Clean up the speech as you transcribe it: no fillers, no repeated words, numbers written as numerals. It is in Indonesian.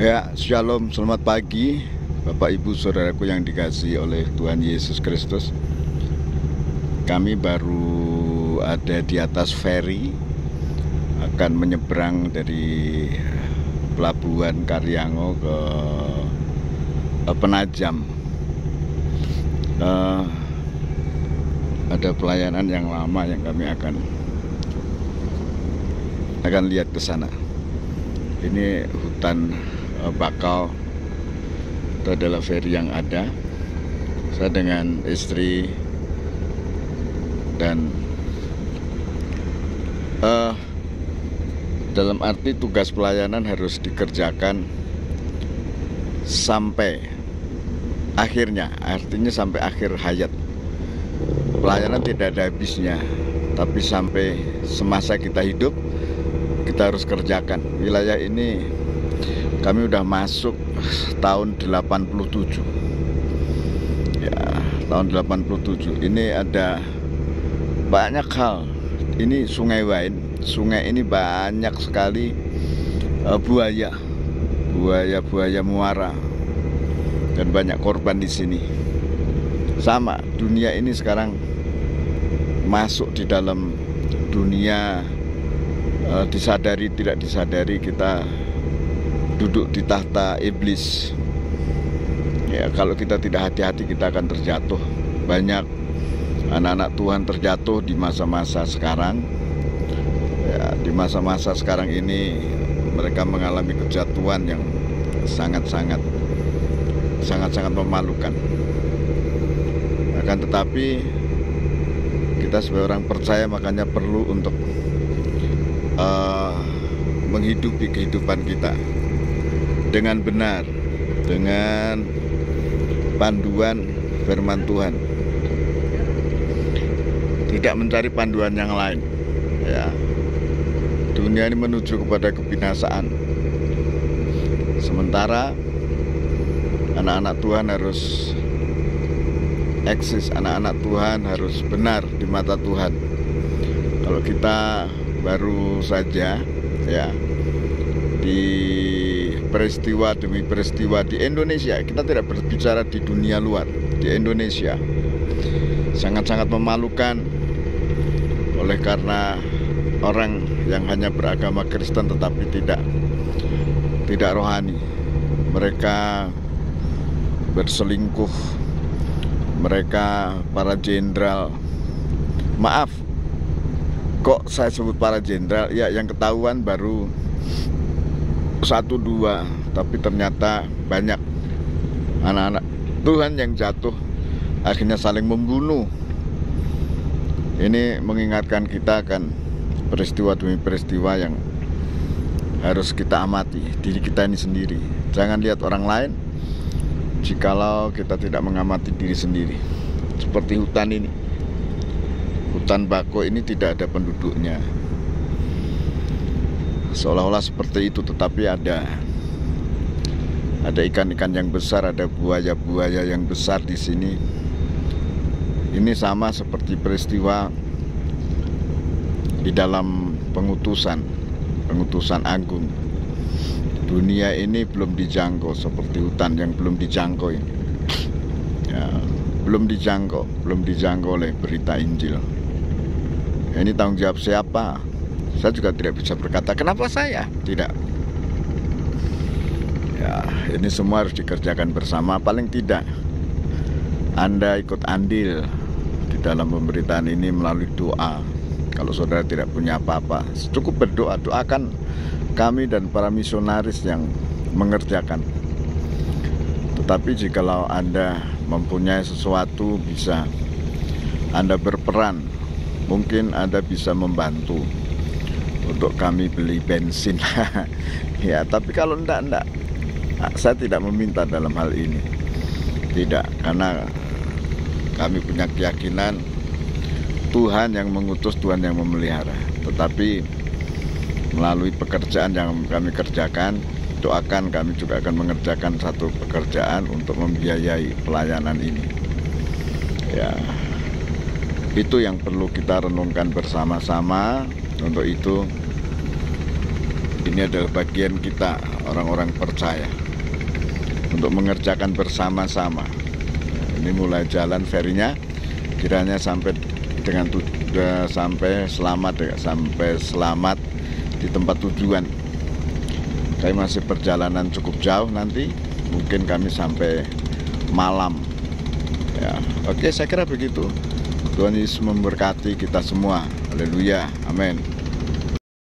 Ya, shalom, selamat pagi Bapak Ibu Saudaraku yang dikasihi oleh Tuhan Yesus Kristus. Kami baru ada di atas feri, akan menyeberang dari Pelabuhan Karyango ke Penajam. Ada pelayanan yang lama yang kami akan lihat ke sana. Ini hutan bakau, itu adalah feri yang ada. Saya dengan istri dan dalam arti tugas pelayanan harus dikerjakan sampai akhirnya, artinya sampai akhir hayat. Pelayanan tidak ada habisnya, tapi sampai semasa kita hidup kita harus kerjakan. Wilayah ini kami udah masuk tahun 87. Ya, tahun 87. Ini ada banyak hal. Ini Sungai Wain. Sungai ini banyak sekali buaya muara, dan banyak korban di sini. Sama, dunia ini sekarang masuk di dalam dunia disadari tidak disadari kita duduk di tahta iblis. Ya, kalau kita tidak hati-hati kita akan terjatuh. Banyak anak-anak Tuhan terjatuh di masa-masa sekarang. Ya, di masa-masa sekarang ini mereka mengalami kejatuhan yang sangat-sangat memalukan. Akan tetapi kita sebagai orang percaya makanya perlu untuk menghidupi kehidupan kita dengan benar, dengan panduan firman Tuhan, tidak mencari panduan yang lain. Ya, dunia ini menuju kepada kebinasaan, sementara anak-anak Tuhan harus eksis, anak-anak Tuhan harus benar di mata Tuhan. Kalau kita baru saja ya di peristiwa demi peristiwa di Indonesia, kita tidak berbicara di dunia luar, di Indonesia sangat-sangat memalukan oleh karena orang yang hanya beragama Kristen tetapi tidak rohani. Mereka berselingkuh, mereka para jenderal, maaf kok saya sebut para jenderal, ya yang ketahuan baru 1-2, tapi ternyata banyak anak-anak Tuhan yang jatuh, akhirnya saling membunuh. Ini mengingatkan kita akan peristiwa demi peristiwa yang harus kita amati diri kita ini sendiri. Jangan lihat orang lain jikalau kita tidak mengamati diri sendiri. Seperti hutan ini, hutan bakau ini tidak ada penduduknya, seolah-olah seperti itu, tetapi ada ikan-ikan yang besar, ada buaya-buaya yang besar di sini. Ini sama seperti peristiwa di dalam pengutusan agung. Dunia ini belum dijangkau seperti hutan yang belum dijangkau ini. Ya, belum dijangkau oleh berita Injil. Ya, ini tanggung jawab siapa? Saya juga tidak bisa berkata kenapa saya tidak. Ya, ini semua harus dikerjakan bersama. Paling tidak Anda ikut andil di dalam pemberitaan ini melalui doa. Kalau saudara tidak punya apa-apa, cukup berdoa. Doakan kami dan para misionaris yang mengerjakan. Tetapi jikalau Anda mempunyai sesuatu, bisa Anda berperan. Mungkin Anda bisa membantu untuk kami beli bensin. Ya, tapi kalau enggak, saya tidak meminta dalam hal ini. Tidak, karena kami punya keyakinan Tuhan yang mengutus, Tuhan yang memelihara. Tetapi melalui pekerjaan yang kami kerjakan, doakan kami juga akan mengerjakan satu pekerjaan untuk membiayai pelayanan ini. Ya, itu yang perlu kita renungkan bersama-sama. Untuk itu Ini adalah bagian kita, orang-orang percaya, untuk mengerjakan bersama-sama. Ini mulai jalan ferinya, kiranya sampai dengan sampai selamat di tempat tujuan. Kami masih perjalanan cukup jauh, nanti mungkin kami sampai malam ya. Oke, saya kira begitu. Tuhan Yesus memberkati kita semua. Haleluya, amin.